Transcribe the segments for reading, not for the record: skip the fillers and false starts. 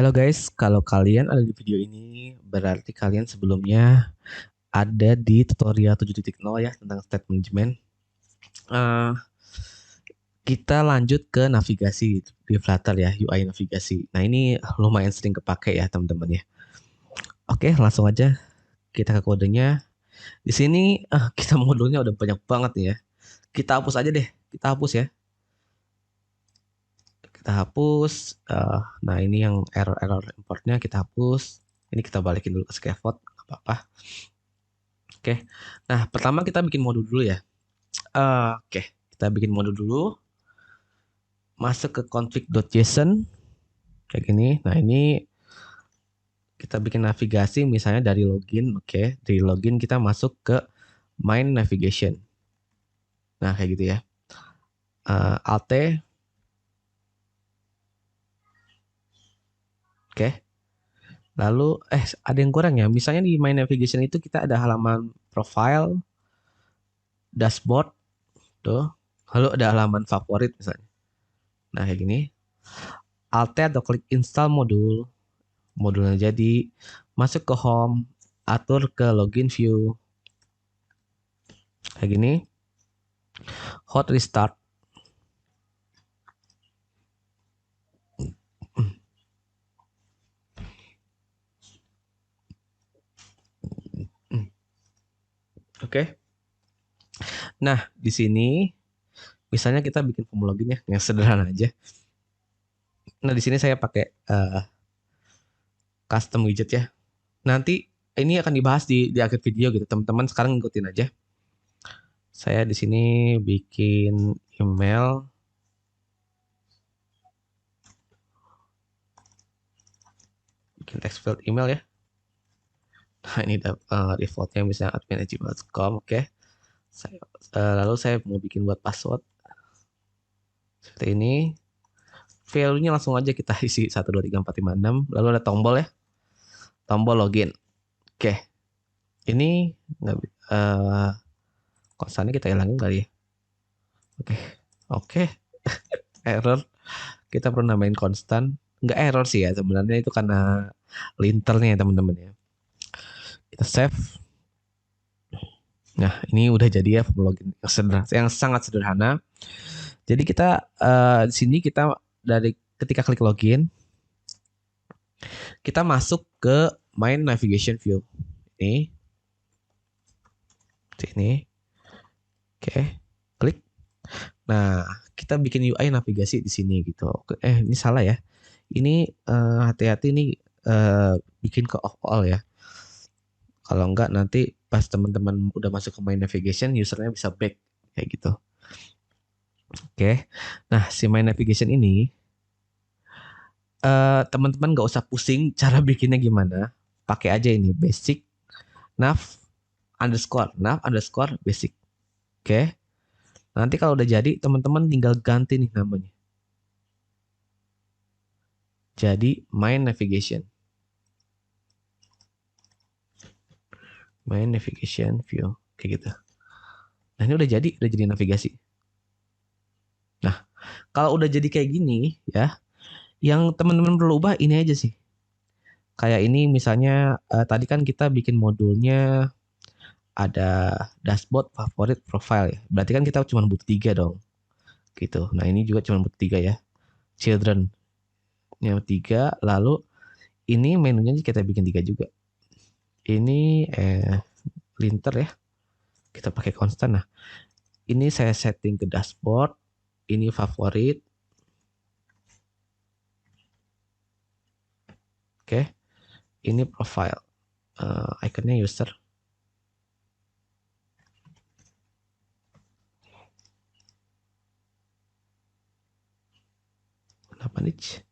Halo guys, kalau kalian ada di video ini, berarti kalian sebelumnya ada di tutorial 7.0 ya tentang state management. Eh, kita lanjut ke navigasi di Flutter ya, UI navigasi. Nah ini lumayan sering kepake ya teman-teman ya. Oke, langsung aja kita ke kodenya. Di sini kita modulnya udah banyak banget nih ya. Kita hapus aja deh, kita hapus ya. Kita hapus. Nah ini yang error-error importnya kita hapus. Ini kita balikin dulu ke scaffold, nggak apa-apa. Oke, nah pertama kita bikin modul dulu ya. Oke, kita bikin modul dulu. Masuk ke config.json kayak gini. Nah ini kita bikin navigasi misalnya dari login. Oke, dari login kita masuk ke main navigation. Nah kayak gitu ya. Alt T. Oke. Lalu ada yang kurang ya. Misalnya di main navigation itu kita ada halaman profile, dashboard, tuh. Lalu ada halaman favorit misalnya. Nah kayak gini. Alt T atau klik install modul. Modulnya jadi masuk ke home, atur ke login view kayak gini, hot restart. Oke. Nah, di sini misalnya kita bikin form login ya, yang sederhana aja. Nah, di sini saya pakai custom widget ya. Nanti ini akan dibahas di akhir video gitu. Teman-teman sekarang ngikutin aja. Saya di sini bikin email. Bikin text field email ya. Nah, ini defaultnya misalnya admin@gmail.com. Oke. Lalu saya mau bikin buat password. Seperti ini. Value-nya langsung aja kita isi 1234566. Lalu ada tombol ya. Tombol login. Oke. Ini nggak konstannya kita hilangin kali ya. Oke. Oke. Error. Kita perlu namain konstan. Nggak error sih ya. Sebenarnya itu karena linternya ya teman-teman ya. Kita save. Nah, ini udah jadi ya form login yang sangat sederhana. Jadi kita di sini kita dari ketika klik login, kita masuk ke main navigation view. Ini. Sini. Oke. Klik. Nah, kita bikin UI navigasi di sini gitu. Ini salah ya. Ini hati-hati nih bikin ke off all ya. Kalau enggak nanti pas teman-teman udah masuk ke main navigation, usernya bisa back kayak gitu. Oke. Nah, si main navigation ini teman-teman nggak usah pusing cara bikinnya gimana. Pakai aja ini basic nav_basic. Oke. Nanti kalau udah jadi, teman-teman tinggal ganti nih namanya. Jadi main navigation. Main navigation view kayak gitu. Nah, ini udah jadi navigasi. Nah, kalau udah jadi kayak gini ya, yang teman-teman perlu ubah ini aja sih. Kayak ini misalnya tadi kan kita bikin modulnya ada dashboard, favorit, profile ya. Berarti kan kita cuma butuh 3 dong. Gitu. Nah, ini juga cuma butuh 3 ya. Children. Yang 3, lalu ini menunya kita bikin 3 juga. Ini linter ya. Kita pakai konstan. Nah, ini saya setting ke dashboard. Ini favorit. Oke. Ini profile. Ikonnya user. Kenapa nih?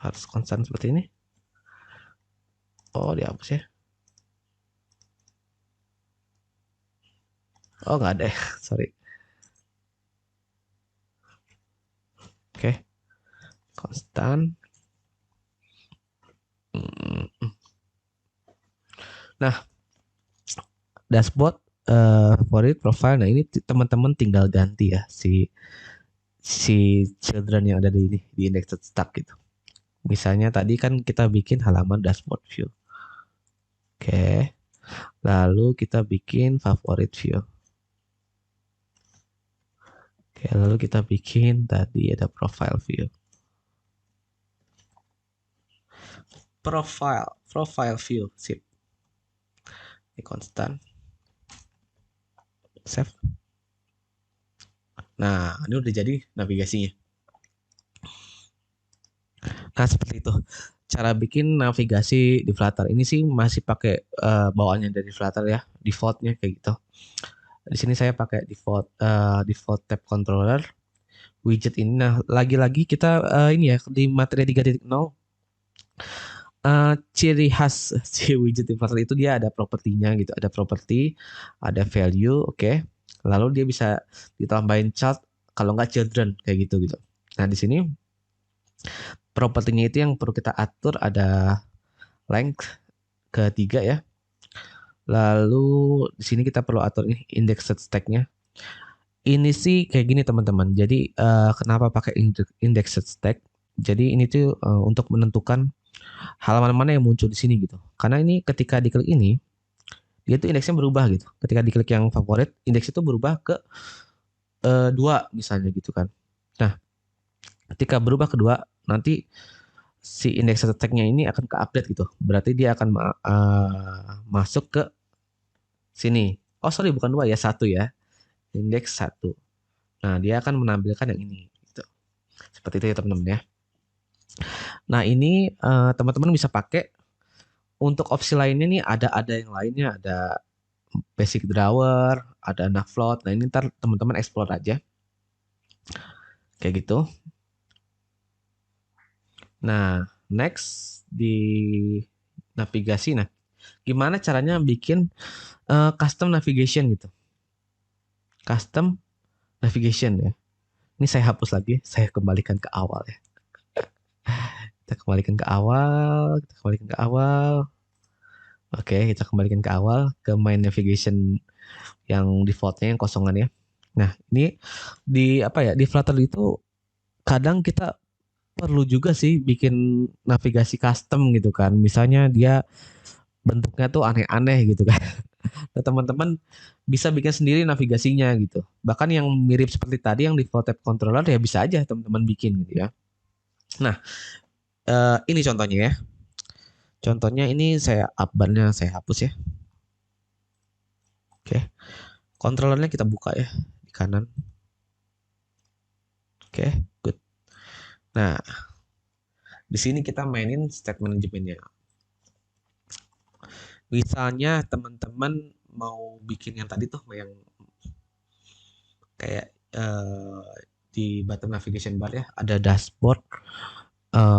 Harus konstan seperti ini. Oh, dihapus ya. Oh, nggak ada ya. Sorry. Oke. Konstan. Nah, dashboard favorit profile. Nah, ini teman-teman tinggal ganti ya si si children yang ada di ini di indexed stack gitu. Misalnya tadi kan kita bikin halaman dashboard view. Oke. Lalu kita bikin favorite view. Oke, lalu kita bikin tadi ada profile view. Profile view, sip. Ini konstan. Save. Nah, ini udah jadi navigasinya. Nah, seperti itu. Cara bikin navigasi di Flutter ini sih masih pakai bawaannya dari Flutter ya, defaultnya kayak gitu. Di sini saya pakai default tab controller widget ini. Nah, lagi-lagi kita ini ya di materi 3.0 ciri khas si widget di Flutter itu dia ada propertinya gitu, ada properti, ada value, oke. Lalu dia bisa ditambahin chart kalau nggak children kayak gitu gitu. Nah, di sini propertinya itu yang perlu kita atur ada length ketiga ya. Lalu di sini kita perlu atur ini indexed stack-nya. Ini sih kayak gini teman-teman. Jadi kenapa pakai indexed stack? Jadi ini tuh untuk menentukan halaman mana yang muncul di sini gitu. Karena ini ketika diklik ini, dia tuh indeksnya berubah gitu. Ketika diklik yang favorit, indeks itu berubah ke 2 misalnya gitu kan. Nah, ketika berubah ke 2, nanti si indeks tag-nya ini akan ke-update gitu. Berarti dia akan masuk ke sini. Oh, sorry, bukan 2 ya, 1 ya. Indeks 1. Nah, dia akan menampilkan yang ini gitu. Seperti itu ya teman-teman ya. Nah, ini teman-teman bisa pakai untuk opsi lainnya nih ada yang lainnya, ada basic drawer, ada navfloat. Nah, ini ntar teman-teman explore aja. Kayak gitu. Nah, next di navigasi. Nah, gimana caranya bikin custom navigation gitu? Custom navigation ya. Ini saya hapus lagi, saya kembalikan ke awal ya. Kita kembalikan ke awal, kita kembalikan ke awal. Oke, kita kembalikan ke awal, ke main navigation yang defaultnya yang kosongan ya. Nah, ini di apa ya? Di Flutter itu kadang kita perlu juga sih bikin navigasi custom gitu kan. Misalnya dia bentuknya tuh aneh-aneh gitu kan. Nah, teman-teman bisa bikin sendiri navigasinya gitu. Bahkan yang mirip seperti tadi yang default tab controller ya bisa aja teman-teman bikin gitu ya. Nah, ini contohnya ya. Contohnya ini saya up bar-nya saya hapus ya. Oke. Controllernya kita buka ya di kanan. Oke, good. Nah, di sini kita mainin state manajemennya. Misalnya teman-teman mau bikin yang tadi tuh yang kayak di bottom navigation bar ya ada dashboard,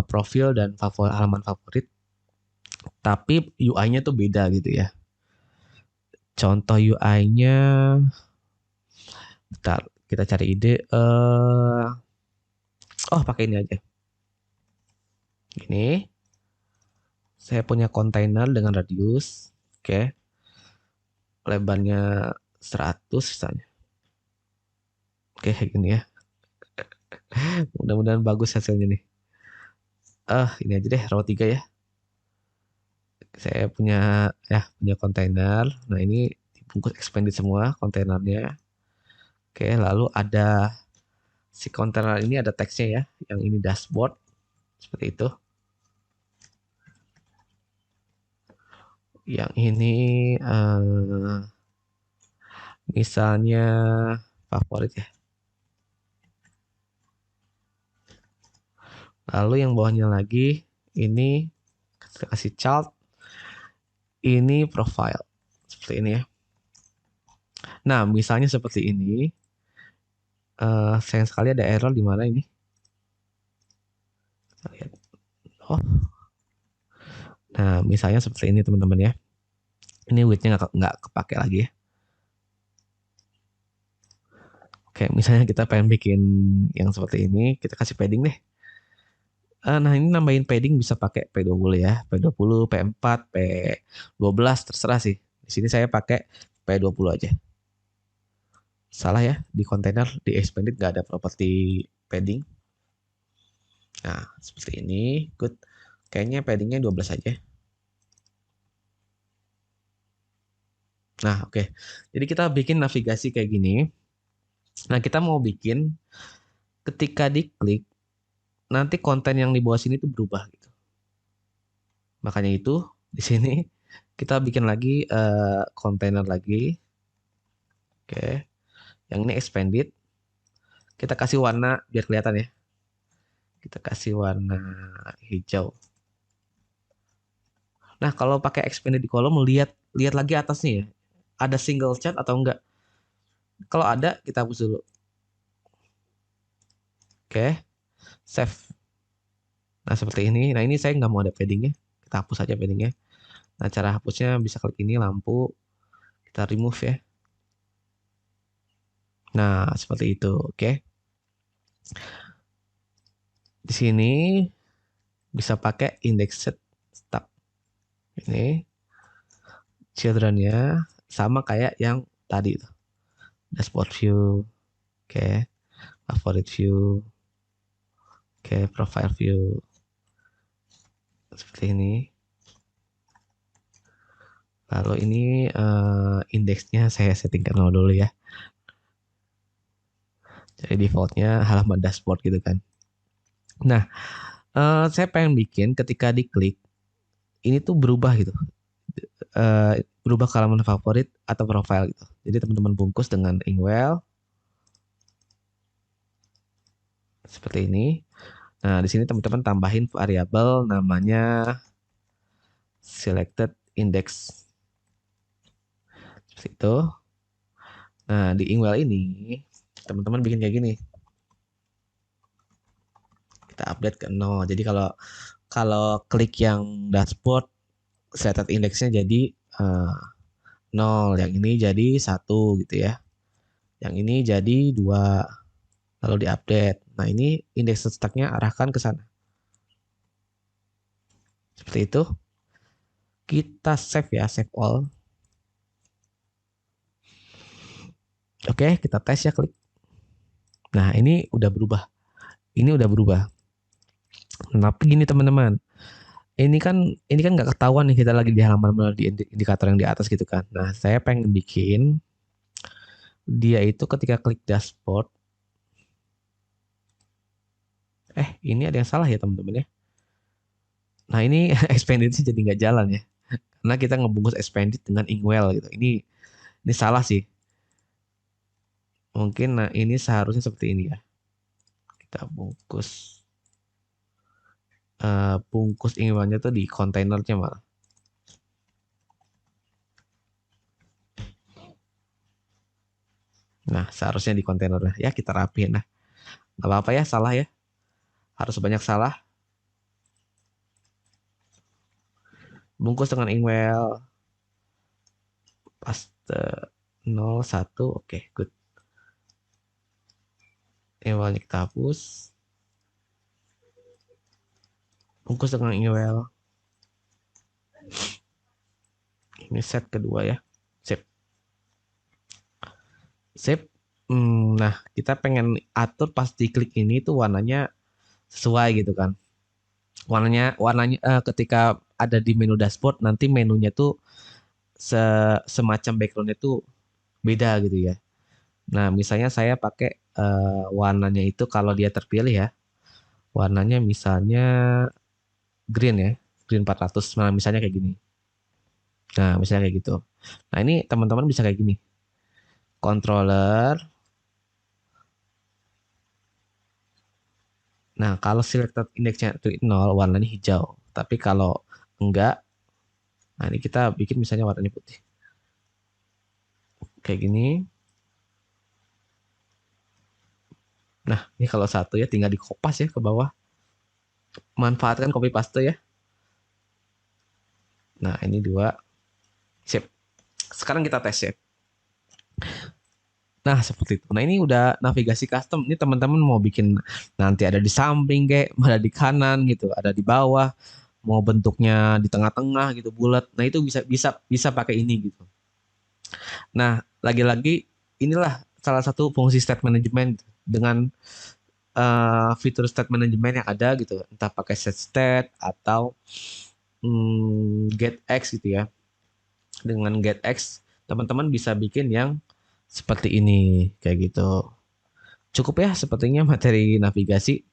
profil dan halaman favorit. Tapi UI-nya tuh beda gitu ya. Contoh UI-nya, bentar, kita cari ide. Oh, pakai ini aja. Ini, saya punya kontainer dengan radius, oke, lebarnya 100 misalnya. Oke, kayak gini ya. Mudah-mudahan bagus hasilnya nih. Ini aja deh, row 3 ya. Saya punya kontainer. Nah, ini dibungkus expanded semua kontainernya. Oke, lalu ada si kontainer ini ada teksnya ya. Yang ini dashboard. Seperti itu. Yang ini misalnya favorit ya. Lalu yang bawahnya lagi ini kita kasih chart. Ini profile. Seperti ini ya. Nah, misalnya seperti ini. Sayang sekali ada error di mana ini. Kita lihat. Oh. Nah, misalnya seperti ini teman-teman ya. Ini width-nya nggak kepake lagi ya. Oke, misalnya kita pengen bikin yang seperti ini, kita kasih padding deh. Nah, ini nambahin padding bisa pakai P20 ya. P20, P4, P12, terserah sih. Di sini saya pakai P20 aja. Salah ya, di kontainer di expanded nggak ada properti padding. Nah, seperti ini. Good. Kayaknya paddingnya 12 aja. Nah, oke. Jadi kita bikin navigasi kayak gini. Nah, kita mau bikin ketika diklik, nanti konten yang di bawah sini tuh berubah gitu. Makanya itu di sini kita bikin lagi kontainer lagi. Oke. Yang ini expanded. Kita kasih warna biar kelihatan ya. Kita kasih warna hijau. Nah, kalau pakai expanded di kolom, lihat lihat lagi atasnya ya. Ada single chat atau enggak? Kalau ada, kita hapus dulu. Oke, save. Nah, seperti ini. Nah, ini saya nggak mau ada paddingnya. Kita hapus aja paddingnya. Nah, cara hapusnya bisa klik ini, lampu. Kita remove ya. Nah, seperti itu. Oke. Di sini bisa pakai indexed tab. Ini children-nya sama kayak yang tadi tuh. Dashboard view. Oke. Favorite view. Oke, profile view. Seperti ini. Lalu ini indeksnya saya settingkan dulu ya. Jadi defaultnya halaman dashboard gitu kan. Nah, saya pengen bikin ketika diklik ini tuh berubah gitu. Berubah ke halaman favorit atau profile gitu. Jadi teman-teman bungkus dengan Inkwell seperti ini. Nah, di sini teman-teman tambahin variabel namanya selected index. Seperti itu. Nah, di Inkwell ini teman-teman bikin kayak gini. Kita update ke 0. Jadi kalau kalau klik yang dashboard selected indexnya jadi 0, yang ini jadi 1 gitu ya. Yang ini jadi 2, lalu diupdate. Nah, ini indeks stacknya arahkan ke sana. Seperti itu. Kita save ya, save all. Oke, kita tes ya, klik. Nah, ini udah berubah. Ini udah berubah. Tapi gini teman-teman, ini kan nggak ketahuan nih kita lagi di halaman mana di indikator yang di atas gitu kan. Nah, saya pengen bikin dia itu ketika klik dashboard. Ini ada yang salah ya teman-teman ya. Nah, ini expanded sih jadi nggak jalan ya. Karena kita ngebungkus expanded dengan Inkwell gitu. Ini salah sih. Mungkin nah ini seharusnya seperti ini ya. Kita bungkus Inkwellnya tuh di kontainernya malah. Nah, seharusnya di kontainernya. Ya, kita rapiin lah. Nggak apa-apa ya, salah ya. Harus banyak salah. Bungkus dengan Inkwell. Paste 01. Oke, good. Inkwellnya kita hapus. Bungkus dengan Inkwell. Ini set kedua ya. Sip. Sip. Nah, kita pengen atur pas diklik ini tuh warnanya sesuai gitu kan. Warnanya ketika ada di menu dashboard nanti menunya tuh semacam backgroundnya tuh beda gitu ya. Nah, misalnya saya pakai warnanya itu kalau dia terpilih ya, warnanya misalnya green ya, green 400, nah, misalnya kayak gini. Nah, misalnya kayak gitu. Nah, ini teman-teman bisa kayak gini. Controller. Nah, kalau selected indexnya itu 0, warnanya hijau. Tapi kalau enggak, nah ini kita bikin misalnya warnanya putih. Kayak gini. Nah, ini kalau satu ya tinggal dikopas ya ke bawah. Manfaatkan copy paste ya. Nah, ini 2. Sip. Sekarang kita tes ya. Nah, seperti itu. Nah, ini udah navigasi custom. Ini teman-teman mau bikin nanti ada di samping kayak, ada di kanan gitu, ada di bawah, mau bentuknya di tengah-tengah gitu, bulat. Nah, itu bisa bisa bisa pakai ini gitu. Nah, lagi-lagi inilah salah satu fungsi state management dengan fitur state management yang ada gitu, entah pakai set state atau getX gitu ya. Dengan getX teman-teman bisa bikin yang seperti ini kayak gitu. Cukup ya sepertinya materi navigasi.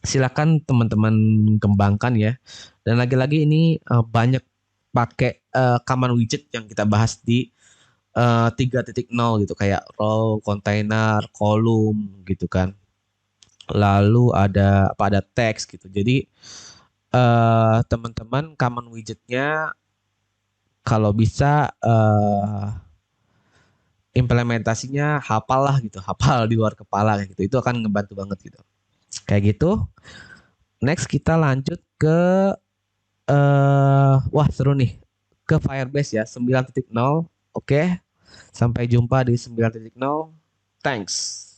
Silakan teman-teman kembangkan ya. Dan lagi-lagi ini banyak pakai command widget yang kita bahas di 3.0 gitu kayak row, container, column gitu kan. Lalu ada apa ada teks gitu. Jadi teman-teman command widgetnya kalau bisa implementasinya hafal lah gitu, hafal di luar kepala kayak gitu. Itu akan ngebantu banget gitu. Kayak gitu. Next kita lanjut ke wah seru nih ke Firebase ya 9.0. Oke. Sampai jumpa di 9.0. Thanks.